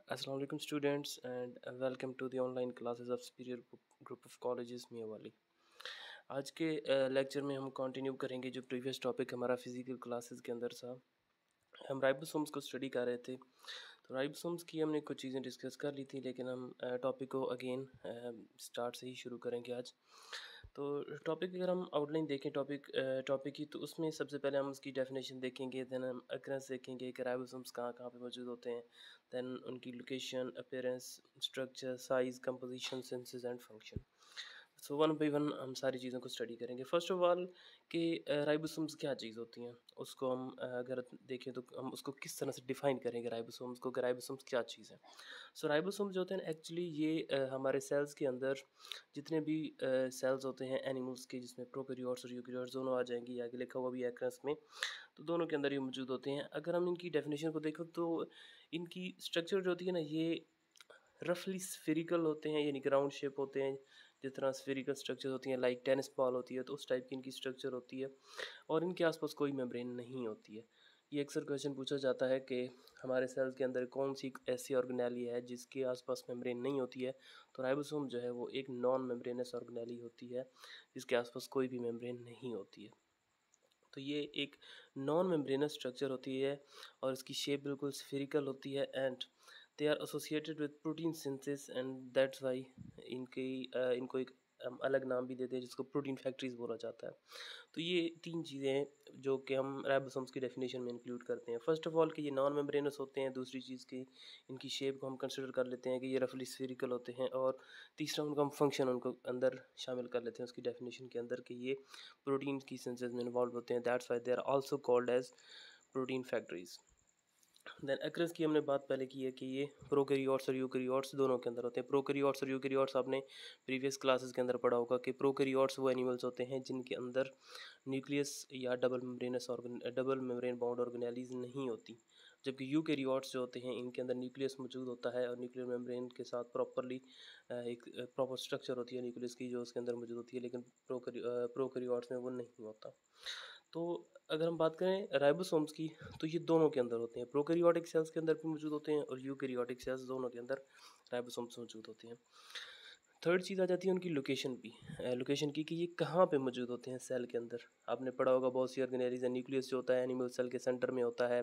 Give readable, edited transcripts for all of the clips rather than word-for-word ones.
Assalamu alaikum students and welcome to the online classes of Superior Group of Colleges Mianwali. आज के lecture में हम continue करेंगे जो प्रीवियस टॉपिक हमारा फिज़िकल क्लासेस के अंदर था। हम राइबोसोम्स को स्टडी कर रहे थे, तो राइबोसोम्स की हमने कुछ चीज़ें डिस्कस कर ली थी, लेकिन हम टॉपिक को अगेन स्टार्ट से ही शुरू करेंगे आज। तो टॉपिक अगर हम आउटलाइन देखें टॉपिक की, तो उसमें सबसे पहले हम उसकी डेफिनेशन देखेंगे, देन हम अक्रेंस देखेंगे कि राइबोसोम्स कहाँ कहाँ पे मौजूद होते हैं, देन उनकी location, appearance, structure, size, composition, senses and function. So one by one हम सारी चीज़ों को स्टडी करेंगे। फर्स्ट ऑफ ऑल कि राइबोसोम्स क्या चीज़ होती हैं, उसको हम अगर देखें तो हम उसको किस तरह से डिफ़ाइन करेंगे राइबोसोम्स को, कि राइबोसोम्स क्या चीज़ है। सो राइबोसोम्स जो होते हैं एक्चुअली ये हमारे सेल्स के अंदर जितने भी सेल्स होते हैं एनिमल्स के, जिसमें प्रोकैरियोट्स और यूकैरियोट्स दोनों आ जाएंगी, आगे लिखा हुआ भी है क्रस में, तो दोनों के अंदर ये मौजूद होते हैं। अगर हम इनकी डेफिनेशन को देखें तो इनकी स्ट्रक्चर जो होती है ना, ये रफली स्फेरिकल होते हैं, यानी राउंड शेप होते हैं। जिस तरह स्फेरिकल स्ट्रक्चर होती हैं, लाइक टेनिस बॉल होती है, तो उस टाइप की इनकी स्ट्रक्चर होती है और इनके आसपास कोई मेम्ब्रेन नहीं होती है। ये अक्सर क्वेश्चन पूछा जाता है कि हमारे सेल्स के अंदर कौन सी ऐसी ऑर्गेनेली है जिसके आसपास मेम्ब्रेन नहीं होती है। तो राइबोसोम जो है वो एक नॉन मेम्ब्रेनस ऑर्गेनेली होती है जिसके आसपास कोई भी मेम्ब्रेन नहीं होती है। तो ये एक नॉन मेम्ब्रेनस स्ट्रक्चर होती है और इसकी शेप बिल्कुल स्फेरिकल होती है and they are associated with protein synthesis and that's why इनको एक अलग नाम भी देते हैं जिसको प्रोटीन फैक्ट्रीज बोला जाता है। तो ये तीन चीज़ें हैं जो कि हम राइबोसोम्स की डेफिनेशन में इंक्लूड करते हैं। फर्स्ट ऑफ ऑल कि ये नॉन मेम्ब्रेनस होते हैं, दूसरी चीज़ की इनकी शेप को हम कंसिडर कर लेते हैं कि ये रफली स्फेरिकल होते हैं, और तीसरा उनका हम फंक्शन उनको अंदर शामिल कर लेते हैं उसकी डेफिनेशन के अंदर कि ये प्रोटीन की सिंथेसिस में इन्वॉल्व होते हैं। That's why they are also called as protein factories. Then अक्रेंस की हमने बात पहले की है कि ये प्रोकैरियोट्स और यूकैरियोट्स दोनों के अंदर होते हैं। प्रोकैरियोट्स और यूकैरियोट्स आपने प्रीवियस क्लासेस के अंदर पढ़ा होगा कि प्रोकैरियोट्स वो एनिमल्स होते हैं जिनके अंदर न्यूक्लियस या डबल मेम्ब्रेन बाउंड ऑर्गेनेलीज नहीं होती, जबकि यूकैरियोट्स जो होते हैं इनके अंदर न्यूक्लियस मौजूद होता है और न्यूक्लियर मेम्ब्रेन के साथ प्रॉपरली एक प्रॉपर स्ट्रक्चर होती है न्यूक्लियस की जो उसके अंदर मौजूद होती है, लेकिन प्रोकैरियोट्स में वो नहीं होता। तो अगर हम बात करें राइबोसोम्स की, तो ये दोनों के अंदर होते हैं, प्रोकैरियोटिक सेल्स के अंदर भी मौजूद होते हैं और यूकैरियोटिक सेल्स दोनों के अंदर राइबोसोम्स मौजूद होते हैं। थर्ड चीज़ आ जाती है उनकी लोकेशन की, लोकेशन की कि ये कहाँ पे मौजूद होते हैं सेल के अंदर। आपने पढ़ा होगा बहुत सी ऑर्गेनेलीज है, न्यूक्लियस जो होता है एनिमल सेल के सेंटर में होता है,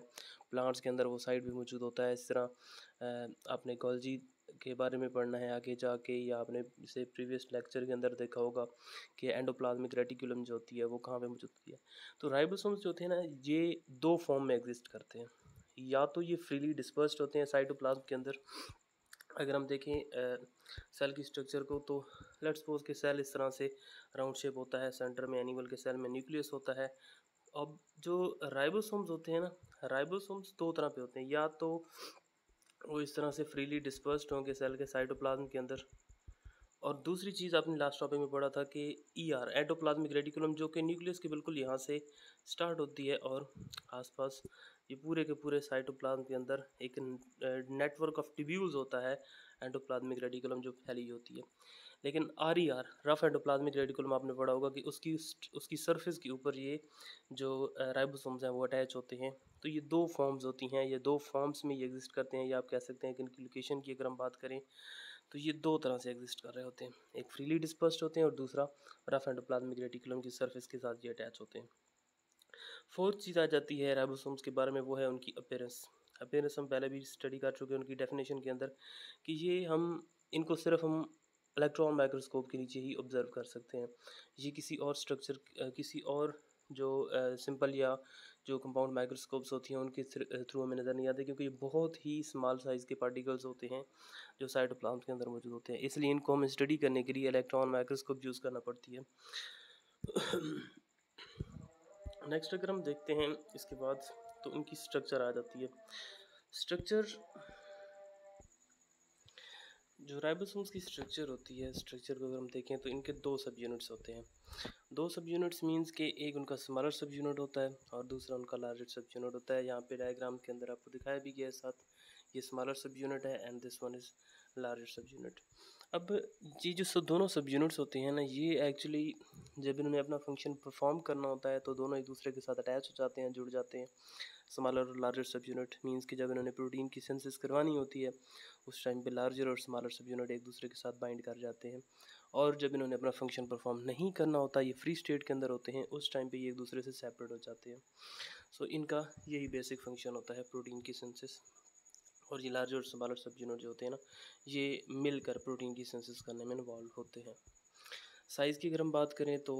प्लांट्स के अंदर वो साइड भी मौजूद होता है। इस तरह आपने गोल्जी के बारे में पढ़ना है आगे जाके, या आपने इसे प्रीवियस लेक्चर के अंदर देखा होगा कि एंडोप्लाज्मिक रेटिकुलम जो होती है वो कहाँ पे मौजूद होती है। तो राइबोसोम्स जो थे ना, ये दो फॉर्म में एग्जिस्ट करते हैं। या तो ये फ्रीली डिस्पर्स्ड होते हैं साइटोप्लाज्म के अंदर। अगर हम देखें सेल की स्ट्रक्चर को, तो लेट्स सपोज के सेल इस तरह से राउंड शेप होता है, सेंटर में एनिमल के सेल में न्यूक्लियस होता है। अब जो राइबोसोम्स होते हैं ना, राइबोसोम्स दो तरह पे होते हैं, या तो वो इस तरह से फ्रीली डिस्पर्स्ड होंगे सेल के साइटोप्लाज्म के अंदर, और दूसरी चीज़ आपने लास्ट टॉपिक में पढ़ा था कि ईआर एंडोप्लाज्मिक रेटिकुलम, जो कि न्यूक्लियस के बिल्कुल यहाँ से स्टार्ट होती है और आसपास ये पूरे के पूरे साइटोप्लाज्म के अंदर एक नेटवर्क ऑफ ट्यूब्यूल्स होता है एंडोप्लाज्मिक रेटिकुलम जो फैली होती है। लेकिन R E R rough endoplasmic reticulum आपने पढ़ा होगा कि उसकी सरफेस के ऊपर ये जो राइबोसोम्स हैं वो अटैच होते हैं। तो ये दो फॉर्म्स होती हैं, ये दो फॉर्म्स में ये एग्जिस्ट करते हैं, या आप कह सकते हैं कि इनकी लोकेशन की अगर हम बात करें तो ये दो तरह से एग्जिस्ट कर रहे होते हैं, एक फ्रीली डिस्पर्स्ड होते हैं और दूसरा रफ एंडोप्लाज्मिक रेटिकुलम की सरफेस के साथ ये अटैच होते हैं। फोर्थ चीज़ आ जाती है राइबोसोम्स के बारे में, वो है उनकी अपीयरेंस। अपीयरेंस हम पहले भी स्टडी कर चुके हैं उनकी डेफिनेशन के अंदर कि ये हम इनको सिर्फ हम इलेक्ट्रॉन माइक्रोस्कोप के नीचे ही ऑब्जर्व कर सकते हैं। ये किसी और स्ट्रक्चर किसी और जो सिंपल या जो कंपाउंड माइक्रोस्कोप्स होती हैं उनके थ्रू हमें नज़र नहीं आते, क्योंकि ये बहुत ही स्मॉल साइज़ के पार्टिकल्स होते हैं जो साइटोप्लाज्म के अंदर मौजूद होते हैं, इसलिए इनको हमें स्टडी करने के लिए इलेक्ट्रॉन माइक्रोस्कोप यूज़ करना पड़ती है। नेक्स्ट अगर हम देखते हैं इसके बाद, तो उनकी स्ट्रक्चर आ जाती है। स्ट्रक्चर जो राइबोसोम्स की स्ट्रक्चर होती है, स्ट्रक्चर को अगर हम देखें तो इनके दो सब यूनिट्स होते हैं। दो सब यूनिट्स मीन्स के एक उनका स्मॉलर सब यूनिट होता है और दूसरा उनका लार्जर सब यूनिट होता है। यहाँ पे डायग्राम के अंदर आपको दिखाया भी गया है साथ ये स्मॉलर सब यूनिट है and this one is larger सब यूनिट। अब ये जो दोनों सब यूनिट्स होते हैं ना, ये एक्चुअली जब इन्होंने अपना फंक्शन परफॉर्म करना होता है तो दोनों एक दूसरे के साथ अटैच हो जाते हैं, जुड़ जाते हैं। स्मॉलर और लार्जर सब यूनिट मीन्स कि जब इन्होंने प्रोटीन की सिंथेसिस करवानी होती है उस टाइम पे लार्जर और स्मॉलर सब यूनिट एक दूसरे के साथ बाइंड कर जाते हैं, और जब इन्होंने अपना फंक्शन परफॉर्म नहीं करना होता, ये फ्री स्टेट के अंदर होते हैं, उस टाइम पे ये एक दूसरे से सेपरेट हो जाते हैं। सो इनका यही बेसिक फंक्शन होता है प्रोटीन की सिंथेसिस। और ये लार्जर और स्मॉलर सब यूनिट जो होते हैं ना, ये मिलकर प्रोटीन की सिंथेसिस करने में इन्वॉल्व होते हैं। साइज़ की अगर हम बात करें तो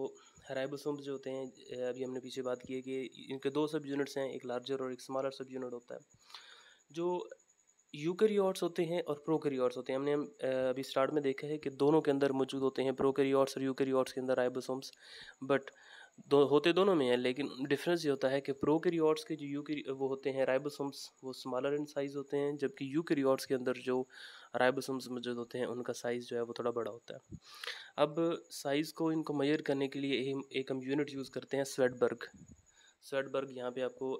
राइबोसोम्स जो होते हैं, अभी हमने पीछे बात की है कि इनके दो सब यूनिट्स हैं, एक लार्जर और एक स्मॉलर सब यूनिट होता है। जो यूकैरियोट्स होते हैं और प्रोकैरियोट्स होते हैं, हमने अभी स्टार्ट में देखा है कि दोनों के अंदर मौजूद होते हैं, प्रोकैरियोट्स और यूकैरियोट्स के अंदर राइबोसोम्स, बट होते दोनों में हैं, लेकिन डिफरेंस ये होता है कि प्रोकैरियोट्स के जो वो होते हैं राइबोसोम्स, वो स्मॉलर इन साइज़ होते हैं, जबकि यूकैरियोट्स के अंदर जो राइबोसोम्स मौजूद होते हैं उनका साइज़ जो है वो थोड़ा बड़ा होता है। अब साइज़ को इनको मेजर करने के लिए एक हम यूनिट यूज़ करते हैं, स्वेडबर्ग। स्वेडबर्ग यहाँ पे आपको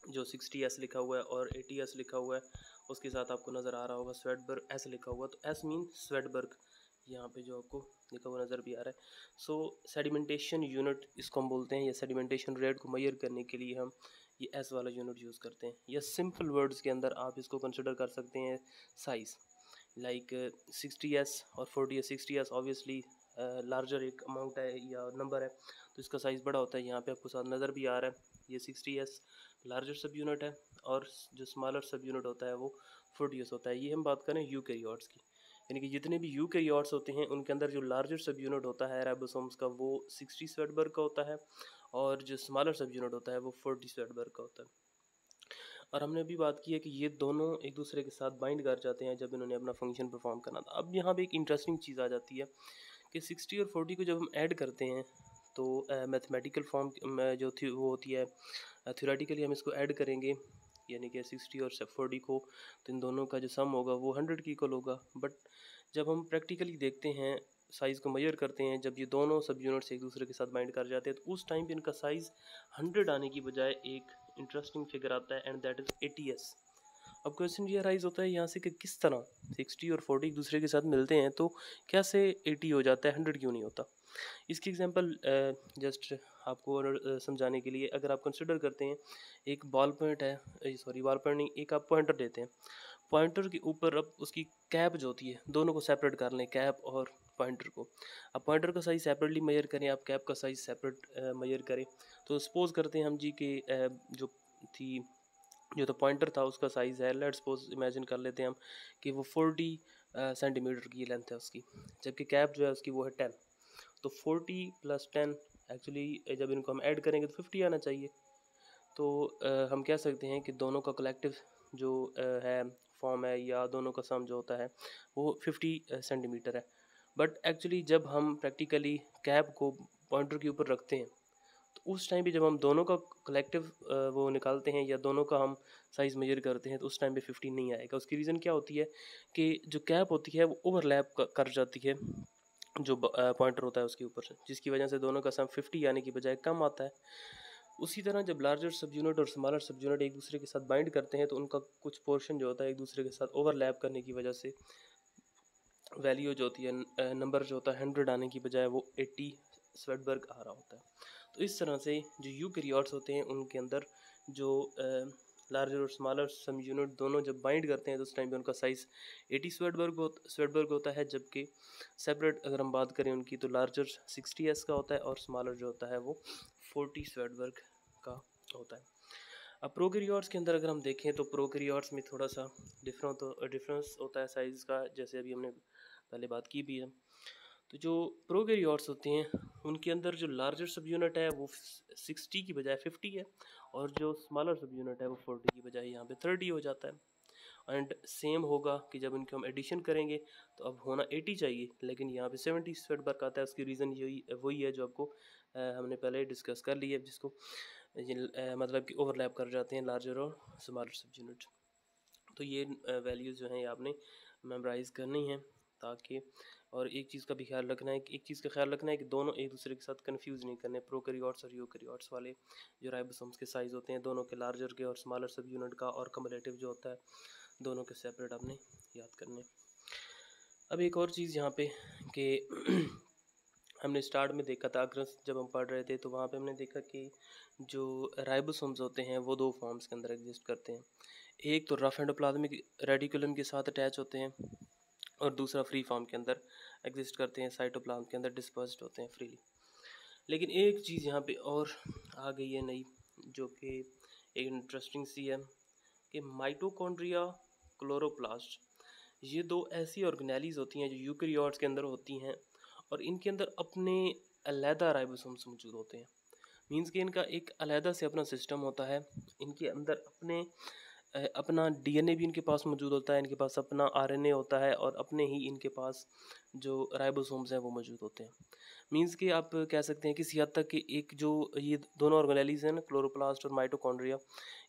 जो 60S लिखा हुआ है और 80S लिखा हुआ है उसके साथ आपको नज़र आ रहा होगा स्वेडबर्ग एस लिखा हुआ, तो एस मीन स्वेडबर्ग यहाँ पे जो आपको लिखा हुआ नज़र भी आ रहा है। सो सेडिमेंटेशन यूनिट इसको हम बोलते हैं, या सेडिमेंटेशन रेट को मेजर करने के लिए हम ये एस वाला यूनिट यूज़ करते हैं। या सिंपल वर्ड्स के अंदर आप इसको कंसिडर कर सकते हैं साइज़, लाइक 60S और 40S। 60S ऑब्वियसली लार्जर एक अमाउंट है या नंबर है, तो इसका साइज़ बड़ा होता है। यहाँ पे आपको साथ नज़र भी आ रहा है, ये 60S लार्जर सब यूनिट है और जो स्मॉलर सब यूनिट होता है वो 40S होता है। ये हम बात करें यूकैरियोट्स की, यानी कि जितने भी यूकैरियोट्स होते हैं उनके अंदर जो लार्जर सब यूनिट होता है राइबोसोम्स का, वो 60 स्वेडबर्ग का होता है, और जो स्मॉलर सब यूनिट होता है वो 40 स्वेडबर्ग का होता है। और हमने अभी बात की है कि ये दोनों एक दूसरे के साथ बाइंड कर जाते हैं जब इन्होंने अपना फंक्शन परफॉर्म करना था। अब यहाँ पे एक इंटरेस्टिंग चीज़ आ जाती है कि 60 और 40 को जब हम ऐड करते हैं तो मैथमेटिकल फॉर्म जो थी वो होती है, थ्योरेटिकली हम इसको ऐड करेंगे, यानी कि 60 और 40 को, तो इन दोनों का जो सम होगा वो 100 की इक्वल होगा। बट जब हम प्रैक्टिकली देखते हैं, साइज़ को मेजर करते हैं, जब ये दोनों सब यूनिट्स एक दूसरे के साथ बाइंड कर जाते हैं तो उस टाइम पे इनका साइज़ 100 आने की बजाय एक इंटरेस्टिंग फिगर आता है एंड दैट इज़ 80S। अब क्वेश्चन ये राइज होता है यहाँ से कि किस तरह 60 और 40 एक दूसरे के साथ मिलते हैं तो कैसे 80 हो जाता है, 100 क्यों नहीं होता। इसकी एग्जांपल जस्ट आपको और समझाने के लिए, अगर आप कंसिडर करते हैं एक बॉल पॉइंट है, सॉरी बॉल पॉइंट नहीं, एक आप पॉइंटर देते हैं, पॉइंटर के ऊपर अब उसकी कैप जो होती है, दोनों को सेपरेट कर लें, कैप और पॉइंटर को। अब पॉइंटर का साइज़ सेपरेटली मेजर करें, आप कैप का साइज़ सेपरेट मेजर करें, तो सपोज करते हैं हम जी कि जो थी जो तो पॉइंटर था उसका साइज़ है, लेट्स सपोज इमेजिन कर लेते हैं हम कि वो 40 सेंटीमीटर की लेंथ है उसकी, जबकि कैप जो है उसकी वो है 10। तो 40 + 10 एक्चुअली जब इनको हम ऐड करेंगे तो 50 आना चाहिए। तो हम कह सकते हैं कि दोनों का कलेक्टिव जो है फॉर्म है, या दोनों का सम जो होता है वो 50 सेंटीमीटर है। बट एक्चुअली जब हम प्रैक्टिकली कैप को पॉइंटर के ऊपर रखते हैं तो उस टाइम पे जब हम दोनों का कलेक्टिव वो निकालते हैं या दोनों का हम साइज़ मेजर करते हैं तो उस टाइम पे 50 नहीं आएगा। उसकी रीज़न क्या होती है कि जो कैप होती है वो ओवरलैप कर जाती है जो पॉइंटर होता है उसके ऊपर से, जिसकी वजह से दोनों का सम 50 आने की बजाय कम आता है। उसी तरह जब लार्जर सब यूनिट और स्मॉलर सब यूनिट एक दूसरे के साथ बाइंड करते हैं तो उनका कुछ पोर्शन जो होता है एक दूसरे के साथ ओवरलैप करने की वजह से वैल्यू जो होती है, नंबर जो होता है 100 आने की बजाय वो 80 स्वेडबर्ग आ रहा होता है। तो इस तरह से जो यूकैरियोट्स होते हैं उनके अंदर जो लार्जर और स्मॉलर सब यूनिट दोनों जब बाइंड करते हैं तो उस टाइम पे उनका साइज़ 80 स्वेडबर्ग होता है, जबकि सेपरेट अगर हम बात करें उनकी तो लार्जर 60S का होता है और स्मॉलर जो होता है वो 40 स्वेडबर्ग का होता है। अब प्रोकैरियोट्स के अंदर अगर हम देखें तो प्रोकैरियोट्स में थोड़ा सा डिफरेंस होता है साइज़ का, जैसे अभी हमने पहले बात की भी है। तो जो प्रोकैरियोट्स होते हैं उनके अंदर जो लार्जर सब यूनिट है वो 60 की बजाय 50 है, और जो स्मॉलर सब यूनिट है वो 40 की बजाय यहाँ पे 30 हो जाता है। एंड सेम होगा कि जब इनके हम एडिशन करेंगे तो अब होना 80 चाहिए, लेकिन यहाँ पे 70 स्वेडबर्ग आता है। उसकी रीज़न यही वही है जो आपको हमने पहले डिस्कस कर लिया, जिसको मतलब कि ओवरलैप कर जाते हैं लार्जर और स्मॉलर सब यूनिट। तो ये वैल्यूज़ जो हैं ये आपने मेमोराइज़ करनी है ताकि और एक चीज़ का भी ख्याल रखना है कि दोनों एक दूसरे के साथ कंफ्यूज नहीं करने, प्रोकैरियोट्स और यूकैरियोट्स वाले जो राइबोसोम्स के साइज़ होते हैं दोनों के, लार्जर के और स्मॉलर सब यूनिट का, और कम्युलेटिव जो होता है दोनों के सेपरेट आपने याद करने। अब एक और चीज़ यहाँ पे कि हमने स्टार्ट में देखा था, अगर जब हम पढ़ रहे थे तो वहाँ पे हमने देखा कि जो राइबोसोम्स होते हैं वो दो फॉर्म्स के अंदर एग्जिस्ट करते हैं। एक तो रफ एंडोप्लाज्मिक रेडिकुलम के साथ अटैच होते हैं, और दूसरा फ्री फॉर्म के अंदर एग्जिस्ट करते हैं, साइटोप्लाज्म के अंदर डिस्पर्स्ड होते हैं फ्रीली। लेकिन एक चीज़ यहाँ पे और आ गई है नई, जो कि एक इंटरेस्टिंग सी है, कि माइटोकॉन्ड्रिया, क्लोरोप्लास्ट, ये दो ऐसी ऑर्गेनेलीज होती हैं जो यूकैरियोट्स के अंदर होती हैं, और इनके अंदर अपने अलहदा राइबोसोम्स मौजूद होते हैं। मींस कि इनका एक अलहदा से अपना सिस्टम होता है, इनके अंदर अपना डीएनए भी इनके पास मौजूद होता है, इनके पास अपना आरएनए होता है, और अपने ही इनके पास जो राइबोसोम्स हैं वो मौजूद होते हैं। मींस कि आप कह सकते हैं किसी हद तक कि एक जो ये दोनों ऑर्गेनेलीज हैं ना, क्लोरोप्लास्ट और माइटोकॉन्ड्रिया,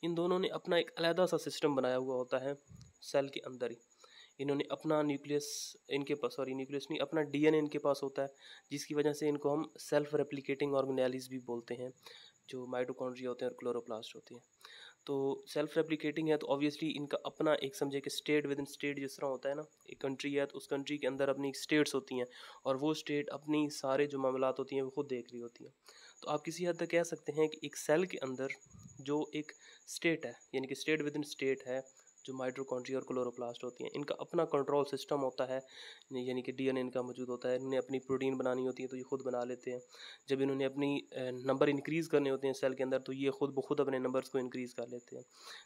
इन दोनों ने अपना एक अलहदा सा सिस्टम बनाया हुआ होता है सेल के अंदर ही। इन्होंने अपना न्यूक्लियस, न्यूक्लियस नहीं, अपना डीएनए इनके पास होता है, जिसकी वजह से इनको हम सेल्फ रेप्लिकेटिंग ऑर्गेनेलीज भी बोलते हैं, जो माइटोकॉन्ड्रिया होते हैं और क्लोरोप्लास्ट होते हैं। तो सेल्फ रेप्लिकेटिंग है तो ऑब्वियसली इनका अपना एक समझे कि स्टेट विद इन स्टेट जिस तरह होता है ना, एक कंट्री है तो उस कंट्री के अंदर अपनी स्टेट्स होती हैं, और वो स्टेट अपनी सारे जो मामलात होती हैं वो खुद देख रही होती हैं। तो आप किसी हद तक कह सकते हैं कि एक सेल के अंदर जो एक स्टेट है, यानी कि स्टेट विद इन स्टेट है, जो माइटोकॉन्ड्रिया और क्लोरोप्लास्ट होती हैं, इनका अपना कंट्रोल सिस्टम होता है, यानी कि डीएनए इनका मौजूद होता है। इन्हें अपनी प्रोटीन बनानी होती है तो ये खुद बना लेते हैं। जब इन्होंने अपनी नंबर इंक्रीज़ करने होते हैं सेल के अंदर, तो ये खुद ब खुद अपने नंबर्स को इंक्रीज़ कर लेते हैं।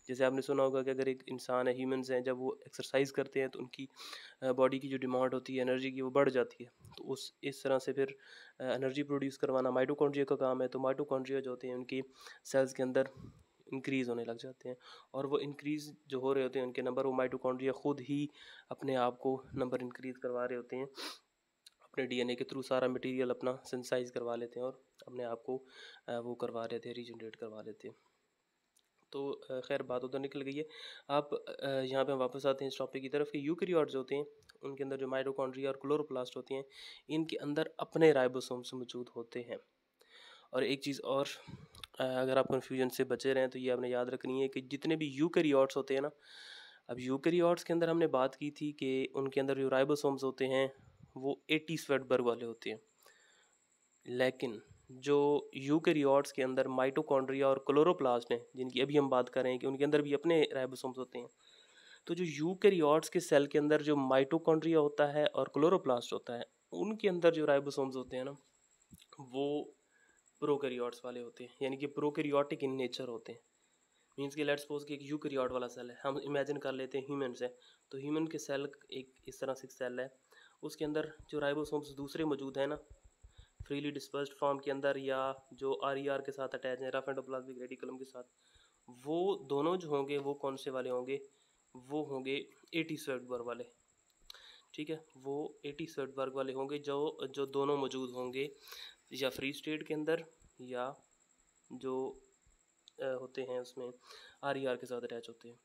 जैसे आपने सुना होगा कि अगर एक इंसान है, ह्यूमंस हैं, जब वो एक्सरसाइज करते हैं तो उनकी बॉडी की जो डिमांड होती है एनर्जी की वो बढ़ जाती है। तो उस इस तरह से फिर एनर्जी प्रोड्यूस करवाना माइटोकॉन्ड्रिया का काम है। तो माइटोकॉन्ड्रिया जो होते हैं उनकी सेल्स के अंदर इंक्रीज़ होने लग जाते हैं, और वो इंक्रीज़ जो हो रहे होते हैं उनके नंबर, वो माइटोकॉन्ड्रिया खुद ही अपने आप को नंबर इंक्रीज़ करवा रहे होते हैं, अपने डीएनए के थ्रू सारा मटेरियल अपना सिंथेसाइज करवा लेते हैं, और अपने आप को वो करवा रहे थे, रीजनरेट करवा लेते हैं। तो खैर बात उधर निकल गई है। आप यहाँ पे वापस आते हैं इस टॉपिक की तरफ कि यूकैरियोट्स होते हैं, उनके अंदर जो माइटोकॉन्ड्रिया और क्लोरोप्लास्ट होती हैं, इनके अंदर अपने राइबोसोम्स मौजूद होते हैं। और एक चीज़ और, अगर आप कन्फ्यूजन से बचे रहें तो ये आपने याद रखनी है कि जितने भी यूकैरियोट्स होते हैं ना, अब यूकैरियोट्स के अंदर हमने बात की थी कि उनके अंदर जो राइबोसोम्स होते हैं वो 80 स्वेटबर्ग वाले होते हैं। लेकिन जो यूकैरियोट्स के अंदर माइटोकॉन्ड्रिया और क्लोरोप्लास्ट हैं, जिनकी अभी हम बात कर रहे हैं कि उनके अंदर भी अपने राइबोसोम्स होते हैं, तो जो यूकैरियोट्स के सेल के अंदर जो माइटोकॉन्ड्रिया होता है और क्लोरोप्लास्ट होता है, उनके अंदर जो राइबोसोम्स होते हैं ना, वो प्रोकैरियोट्स वाले होते हैं, यानी कि प्रोकैरियोटिक इन नेचर होते हैं। मीन्स कि लेट्स सपोज कि एक यूकैरियोट वाला सेल है, हम इमेजिन कर लेते हैं ह्यूमन से, तो ह्यूमन के सेल एक इस तरह से सेल है, उसके अंदर जो राइबोसोम्स दूसरे मौजूद हैं ना, फ्रीली डिस्पर्स्ड फॉर्म के अंदर, या जो आर के साथ अटैच है, रफ एंडोप्लाज्मिक रेडिकुलम के साथ, वो दोनों जो होंगे वो कौन से वाले होंगे, वो होंगे 80 स्वेटबर्ग वाले। ठीक है, वो 80 स्वेटबर्ग वाले होंगे, जो जो दोनों मौजूद होंगे या फ्री स्टेट के अंदर, या जो होते हैं उसमें आर के साथ अटैच होते हैं।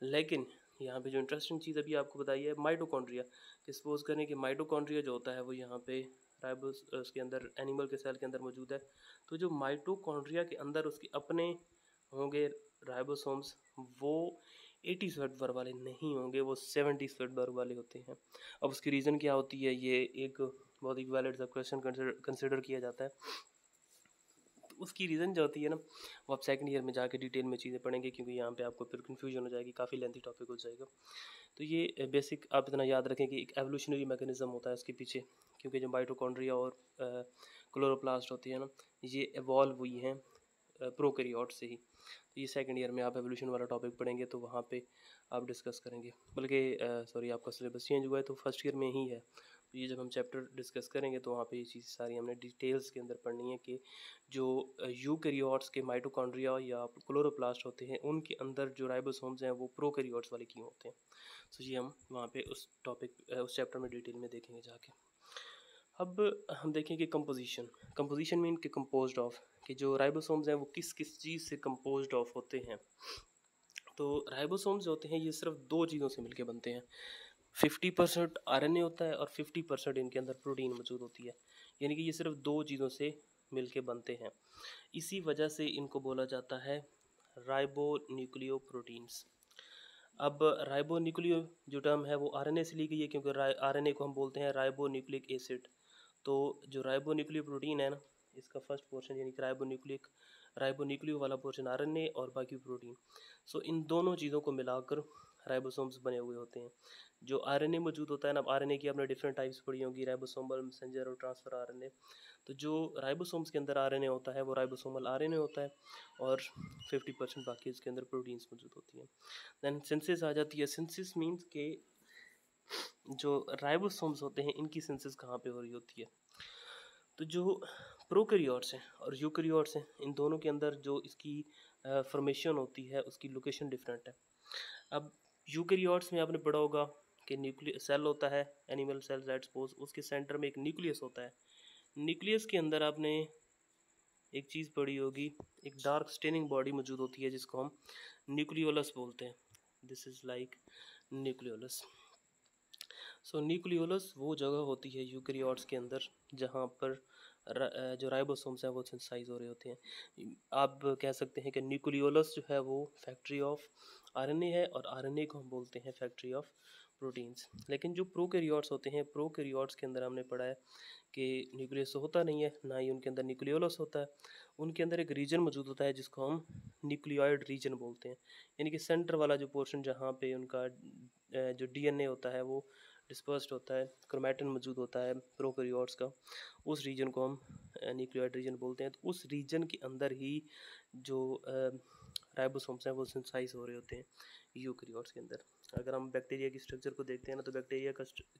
लेकिन यहाँ पे जो इंटरेस्टिंग चीज़ अभी आपको बताई है माइटोकॉन्ड्रिया, कि सपोज करें कि माइटोकॉन्ड्रिया जो होता है वो यहाँ पे राइबोस उसके अंदर एनिमल के सेल के अंदर मौजूद है, तो जो माइटोकॉन्ड्रिया के अंदर उसके अपने होंगे राइबोसोम्स, वो 80 स्वेटबर्ग वाले नहीं होंगे, वो 70 स्वेटबर्ग वाले होते हैं। अब उसकी रीज़न क्या होती है, ये एक बहुत ही वैलिड सा क्वेश्चन कंसिडर किया जाता है। उसकी रीज़न जो होती है ना, वो आप सेकंड ईयर में जाके डिटेल में चीज़ें पढ़ेंगे, क्योंकि यहाँ पे आपको फिर कन्फ्यूजन हो जाएगी, काफ़ी लेंथी टॉपिक हो जाएगा। तो ये बेसिक आप इतना याद रखें कि एक एवोल्यूशनरी मैकेनिज्म होता है इसके पीछे, क्योंकि जो माइटोकॉन्ड्रिया और क्लोरोप्लास्ट होती है ना, ये एवॉल्व हुई हैं प्रोकैरियोट से ही। तो ये सेकंड ईयर में आप एवोल्यूशन वाला टॉपिक पढ़ेंगे तो वहाँ पे आप डिस्कस करेंगे, बल्कि सॉरी आपका सिलेबस चेंज हुआ है तो फर्स्ट ईयर में ही है। तो ये जब हम चैप्टर डिस्कस करेंगे तो वहाँ पे ये चीज़ सारी हमने डिटेल्स के अंदर पढ़नी है कि जो यूकैरियोट्स के माइटोकॉन्ड्रिया या क्लोरोप्लास्ट होते हैं, उनके अंदर जो राइबोसोम्स हैं वो प्रोकैरियोट्स वाले क्यों होते हैं। तो ये हम वहाँ पे उस टॉपिक उस चैप्टर में डिटेल में देखेंगे जाके। अब हम देखेंगे कंपोजिशन मीन के कंपोज्ड ऑफ, कि जो राइबोसोम्स हैं वो किस किस चीज़ से कंपोज्ड ऑफ होते हैं। तो राइबोसोम्स जो होते हैं ये सिर्फ दो चीज़ों से मिलके बनते हैं। 50% आरएनए होता है और 50% इनके अंदर प्रोटीन मौजूद होती है। यानी कि ये सिर्फ दो चीज़ों से मिलके बनते हैं। इसी वजह से इनको बोला जाता है राइबोन्यूक्लियोप्रोटीन्स। अब राइबोन्यूक्लियो जो टर्म है वो आरएनए से ली गई है, क्योंकि आरएनए को हम बोलते हैं राइबोन्यूक्लिक एसिड। तो जो राइबोन्यूक्लियो प्रोटीन है ना, इसका फर्स्ट पोर्शन यानी कि राइबोन्यूक्लियो वाला पोर्शन आरएनए और बाकी प्रोटीन। सो इन दोनों चीज़ों को मिलाकर राइबोसोम्स बने हुए होते हैं। जो आरएनए मौजूद होता है ना, आरएनए की आपने डिफरेंट टाइप्स पढ़ी होंगी, राइबोसोमल, मैसेंजर और ट्रांसफर आरएनए। तो जो राइबोसोम्स के अंदर आरएनए होता है वो राइबोसोमल आरएनए होता है, और 50% बाकी इसके अंदर प्रोटीन्स मौजूद होती हैं। देन सिंथेसिस आ जाती है। सिंथेसिस मीन्स के जो राइबोसोम्स होते हैं इनकी सिंथेसिस कहाँ पे हो रही होती है। तो जो प्रोकैरियोट्स हैं और यूकैरियोट्स हैं, इन दोनों के अंदर जो इसकी फॉर्मेशन होती है उसकी लोकेशन डिफरेंट है। अब यूकैरियोट्स में आपने पढ़ा होगा कि न्यूक्लियस सेल होता है, एनिमल सेल दैट सपोज, उसके सेंटर में एक न्यूक्लियस होता है। न्यूक्लियस के अंदर आपने एक चीज़ पढ़ी होगी, एक डार्क स्टेनिंग बॉडी मौजूद होती है जिसको हम न्यूक्लियोलस बोलते हैं। This is like nucleolus. So nucleolus वो जगह होती है यूकैरियोट्स के अंदर जहाँ पर जो राइबोसोम्स हैं वो सिंथेसाइज हो रहे होते हैं। आप कह सकते हैं कि न्यूक्लियोलस जो है वो फैक्ट्री ऑफ आरएनए है, और आरएनए को हम बोलते हैं फैक्ट्री ऑफ प्रोटीन्स। लेकिन जो प्रोकैरियोट्स होते हैं, प्रोकैरियोट्स के अंदर हमने पढ़ा है कि न्यूक्लियस तो होता नहीं है, ना ही उनके अंदर न्यूक्लियोलस होता है। उनके अंदर एक रीजन मौजूद होता है जिसको हम न्यूक्लियोइड रीजन बोलते हैं। यानी कि सेंटर वाला जो पोर्शन जहाँ पे उनका जो डीएनए होता है वो डिस्पर्स्ड होता है, क्रोमैटिन मौजूद होता है प्रोकैरियोट्स का, उस रीजन को हम न्यूक्लियोइड रीजन बोलते हैं। तो उस रीजन के अंदर ही जो राइबोसोम्स हैं वो सिंथेसाइज हो रहे होते हैं यूकैरियोट्स के अंदर। अगर हम बैक्टीरिया की स्ट्रक्चर को देखते हैं ना, तो बैक्टीरिया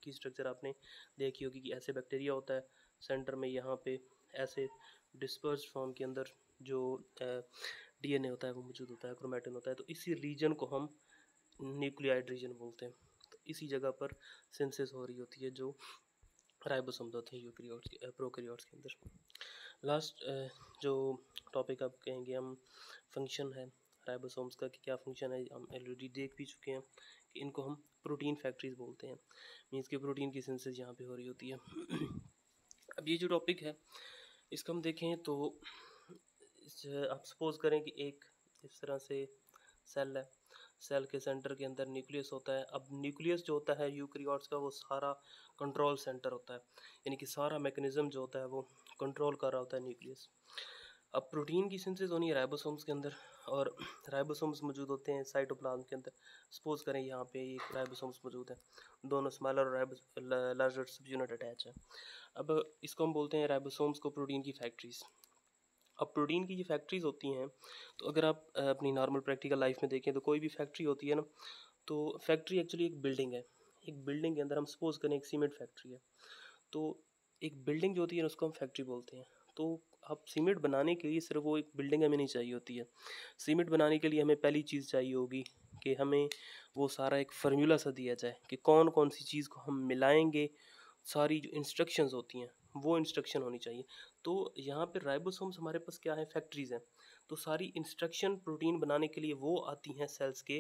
की स्ट्रक्चर आपने देखी होगी कि ऐसे बैक्टीरिया होता है, सेंटर में यहाँ पे ऐसे डिस्पर्स्ड फॉर्म के अंदर जो डीएनए होता है वो मौजूद होता है, क्रोमैटिन होता है। तो इसी रीजन को हम न्यूक्लियोइड रीजन बोलते हैं। तो इसी जगह पर सिंथेसिस हो रही होती है जो राइबोसोम्स होते हैं प्रोकैरियोट्स के अंदर। लास्ट जो टॉपिक आप कहेंगे हम, फंक्शन है राइबोसोम्स का, कि क्या फंक्शन है, हम ऑलरेडी देख भी चुके हैं कि इनको हम प्रोटीन फैक्ट्रीज बोलते हैं। मीन्स कि प्रोटीन की सिंथेसिस यहाँ पे हो रही होती है। अब ये जो टॉपिक है इसको हम देखें तो आप सपोज करें कि एक इस तरह से सेल है, सेल के सेंटर के अंदर न्यूक्लियस होता है। अब न्यूक्लियस जो होता है यूकैरियोट्स का वो सारा कंट्रोल सेंटर होता है, यानी कि सारा मैकेनिज्म जो होता है वो कंट्रोल कर रहा होता है न्यूक्लियस। अब प्रोटीन की सिंथेसिस होनी है राइबोसोम्स के अंदर, और राइबोसोम्स मौजूद होते हैं साइटोप्लाज्म के अंदर। सपोज करें यहाँ पे एक राइबोसोम्स मौजूद है, दोनों स्मॉलर और लार्जर सब यूनिट अटैच है। अब इसको हम बोलते हैं राइबोसोम्स को प्रोटीन की फैक्ट्रीज। अब प्रोटीन की ये फैक्ट्रीज होती हैं, तो अगर आप अपनी नॉर्मल प्रैक्टिकल लाइफ में देखें तो कोई भी फैक्ट्री होती है ना, तो फैक्ट्री एक्चुअली एक बिल्डिंग है। एक बिल्डिंग के अंदर हम सपोज करें एक सीमेंट फैक्ट्री है, तो एक बिल्डिंग जो होती है ना उसको हम फैक्ट्री बोलते हैं। तो अब सीमेंट बनाने के लिए सिर्फ वो एक बिल्डिंग हमें नहीं चाहिए होती है। सीमेंट बनाने के लिए हमें पहली चीज़ चाहिए होगी कि हमें वो सारा एक फार्मूला सा दिया जाए कि कौन कौन सी चीज़ को हम मिलाएंगे। सारी जो इंस्ट्रक्शंस होती हैं वो इंस्ट्रक्शन होनी चाहिए। तो यहाँ पे राइबोसोम्स हमारे पास क्या है, फैक्ट्रीज हैं। तो सारी इंस्ट्रक्शन प्रोटीन बनाने के लिए वो आती हैं सेल्स के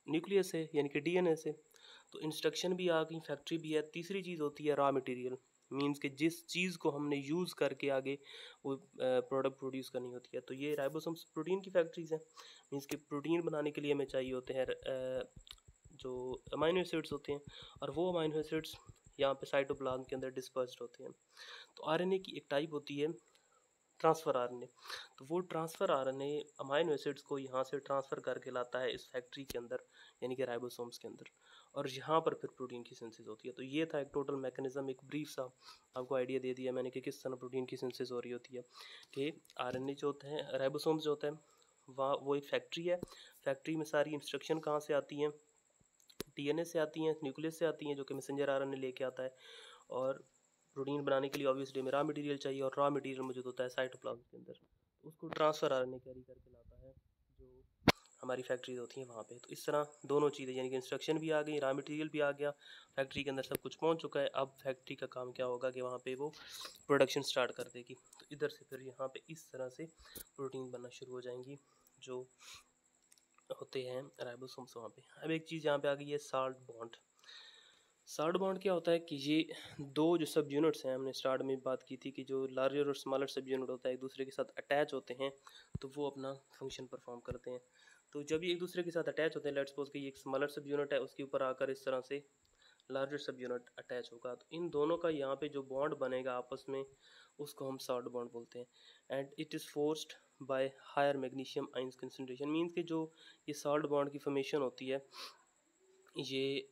न्यूक्लियस से, यानी कि डीएनए से। तो इंस्ट्रक्शन भी आ गई, फैक्ट्री भी है। तीसरी चीज़ होती है रॉ मटेरियल, मींस कि जिस चीज़ को हमने यूज़ करके आगे वो प्रोडक्ट प्रोड्यूस करनी होती है। तो ये राइबोसोम्स प्रोटीन की फैक्ट्रीज हैं। मींस कि प्रोटीन बनाने के लिए हमें चाहिए होते हैं जो अमाइनो एसिड्स होते हैं, और वो अमाइनो एसिड्स यहाँ पे साइटोप्लाज्म के अंदर डिस्पर्स्ड होते हैं। तो आरएनए की एक टाइप होती है ट्रांसफ़र आरएनए। तो वो ट्रांसफ़र आरएनए अमाइनो एसिड्स को यहाँ से ट्रांसफ़र करके लाता है इस फैक्ट्री के अंदर, यानी कि राइबोसोम्स के अंदर, और यहाँ पर फिर प्रोटीन की सिंथेसिस होती है। तो ये था एक टोटल मैकेनिज्म, एक ब्रीफ सा आपको आइडिया दे दिया मैंने कि किस तरह प्रोटीन की सिंथेसिस हो रही होती है। कि आरएनए जो होते हैं, राइबोसोम्स जो होता है वहाँ वो एक फैक्ट्री है। फैक्ट्री में सारी इंस्ट्रक्शन कहाँ से आती हैं, डीएनए से आती हैं, न्यूक्लियस से आती हैं, जो कि मैसेंजर आरएनए लेके आता है। और प्रोटीन बनाने के लिए ऑब्वियसली हमें रॉ मटेरियल चाहिए, और रॉ मटेरियल मौजूद होता है साइटोप्लाज्म के अंदर। उसको ट्रांसफ़र आरएनए कैरी करके लाता है जो हमारी फैक्ट्रीज होती हैं वहाँ पे। तो इस तरह दोनों चीज़ें, यानी कि इंस्ट्रक्शन भी आ गई, रॉ मटेरियल भी आ गया, फैक्ट्री के अंदर सब कुछ पहुँच चुका है। अब फैक्ट्री का काम क्या होगा कि वहाँ पे वो प्रोडक्शन स्टार्ट कर देगी। तो इधर से फिर यहाँ पे इस तरह से प्रोटीन बनना शुरू हो जाएंगी जो होते हैं राइबोसोम्स वहाँ पे। अब एक चीज़ यहाँ पे आ गई है, साल्ट बॉन्ड। सॉल्ट बॉन्ड क्या होता है कि ये दो जो सब यूनिट्स हैं, हमने स्टार्ट में बात की थी कि जो लार्जर और स्मॉलर सब यूनिट होता है एक दूसरे के साथ अटैच होते हैं तो वो अपना फंक्शन परफॉर्म करते हैं। तो जब ये एक दूसरे के साथ अटैच होते हैं, लेट्स सपोज कि ये एक स्मॉलर सब यूनिट है, उसके ऊपर आकर इस तरह से लार्जर सब यूनिट अटैच होगा, तो इन दोनों का यहाँ पे जो बॉन्ड बनेगा आपस में उसको हम सॉल्ट बॉन्ड बोलते हैं। And it is forced by higher magnesium ions concentration, means कि जो ये सॉल्ट बॉन्ड की फॉर्मेशन होती है ये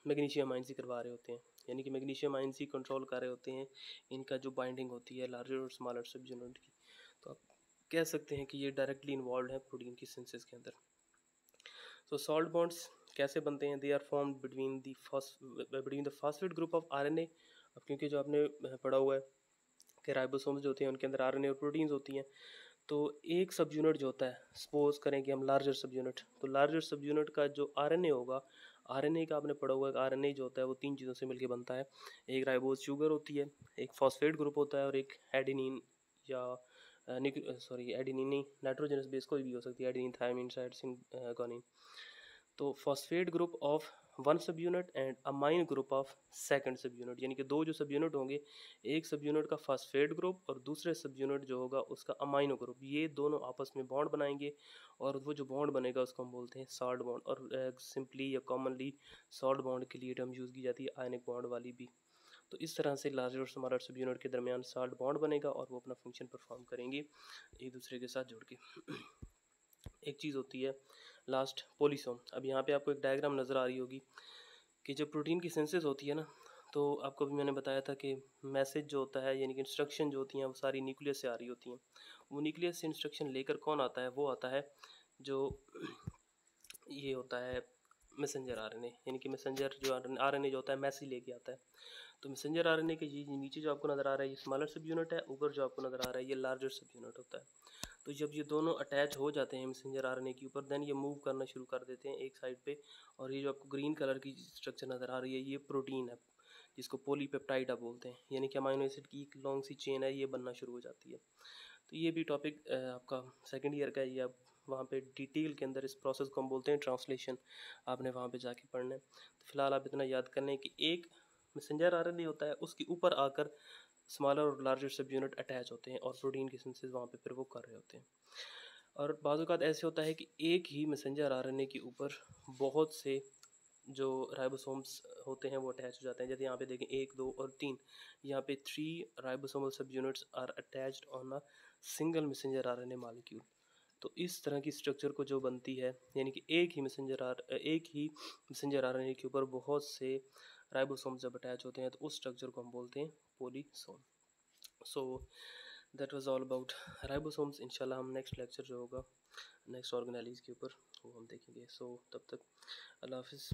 मैग्नीशियम आयंस ही करवा रहे होते हैं, यानी कि मैग्नीशियम आयंस ही कंट्रोल कर रहे होते हैं इनका जो बाइंडिंग होती है लार्जर और स्मॉलर सब यूनिट की। तो आप कह सकते हैं कि ये डायरेक्टली इन्वॉल्व है प्रोटीन की सिंथेसिस के अंदर। तो सॉल्ट बॉन्ड्स कैसे बनते हैं? They are form between the phosphate group of RNA. अब क्योंकि जो आपने पढ़ा हुआ है कि राइबोसोम्स जो होते हैं उनके अंदर आरएनए और प्रोटीन्स होती हैं, तो एक सब यूनिट जो होता है, सपोज करें कि हम लार्जर सब यूनिट, तो लार्जर सब यूनिट का जो आरएनए होगा, आरएनए का आपने पढ़ा हुआ है, आरएनए जो होता है वो तीन चीज़ों से मिलकर बनता है। एक राइबोज शुगर होती है, एक फॉस्फेट ग्रुप होता है और एक एडेनिन या एडेनिन नहीं, नाइट्रोजनस बेस कोई भी हो सकती है, एडेनिन, थायमिन, साइटोसिन, गुआनिन। तो फॉस्फेट ग्रुप ऑफ वन सब unit and amine group of second सब यूनिट, यानी कि दो जो सब यूनिट होंगे, एक सब यूनिट का फॉस्फेट ग्रुप और दूसरे सब यूनिट जो होगा उसका अमाइनो ग्रुप, ये दोनों आपस में बॉन्ड बनाएंगे और वो जो बॉन्ड बनेगा उसको हम बोलते हैं सॉल्ट बॉन्ड। और सिंपली या कॉमनली सॉल्ट बॉन्ड के लिए टर्म यूज़ की जाती है आयनिक बॉन्ड वाली भी। तो इस तरह से लार्जर और स्मॉलर सब यूनिट के दरमियान सॉल्ट बॉन्ड बनेगा और वो अपना फंक्शन परफॉर्म करेंगे एक दूसरे के साथ जुड़ के। एक चीज़ होती है लास्ट, पोलीसोम। अब यहाँ पे आपको एक डायग्राम नज़र आ रही होगी कि जब प्रोटीन की सिंथेसिस होती है ना, तो आपको भी मैंने बताया था कि मैसेज जो होता है यानी कि इंस्ट्रक्शन जो होती हैं वो सारी न्यूक्लियस से आ रही होती हैं। वो न्यूक्लियस से इंस्ट्रक्शन लेकर कौन आता है? वो आता है जो ये होता है मैसेंजर आरएनए, यानी कि मैसेंजर जो आरएनए जो होता है मैसेज लेके आता है। तो मैसेंजर आरएनए के ये नीचे जो आपको नज़र आ रहा है ये स्मॉलर सब यूनिट है, ऊपर जो आपको नज़र आ रहा है ये लार्जर सब यूनिट होता है। तो जब ये दोनों अटैच हो जाते हैं मैसेंजर आरएनए के ऊपर, देन ये मूव करना शुरू कर देते हैं एक साइड पे, और ये जो आपको ग्रीन कलर की स्ट्रक्चर नज़र आ रही है ये प्रोटीन है जिसको पॉलीपेप्टाइड आप बोलते हैं, यानी कि अमाइनो एसिड की एक लॉन्ग सी चेन है, ये बनना शुरू हो जाती है। तो ये भी टॉपिक आपका सेकेंड ईयर का है, ये आप वहाँ पे डिटेल के अंदर इस प्रोसेस को हम बोलते हैं ट्रांसलेशन, आपने वहाँ पे जाके पढ़ना है। तो फिलहाल आप इतना याद करने कि एक मैसेंजर आरएनए होता है, उसके ऊपर आकर स्मॉलर और लार्जर सब यूनिट अटैच होते हैं और प्रोटीन की सिंथेसिस वहाँ पे फिर वो कर रहे होते हैं। और बाज़ औक़ात ऐसे होता है कि एक ही मैसेंजर आरएनए के ऊपर बहुत से जो राइबोसोम्स होते हैं वो अटैच हो जाते हैं। जैसे यहाँ पे देखें 1, 2 और 3, यहाँ पे 3 ribosomal subunits are attached on a single messenger RNA molecule. तो इस तरह की स्ट्रक्चर को जो बनती है, यानी कि एक ही मैसेंजर आरएनए के ऊपर बहुत से राइबोसोम्स जब अटैच होते हैं तो उस स्ट्रक्चर को हम बोलते हैं polysome. So that was all about ribosomes. इंशाल्लाह हम नेक्स्ट लेक्चर जो होगा नेक्स्ट ऑर्गेनेलिज के ऊपर वो हम देखेंगे। सो तब तक अल्लाह हाफिज़।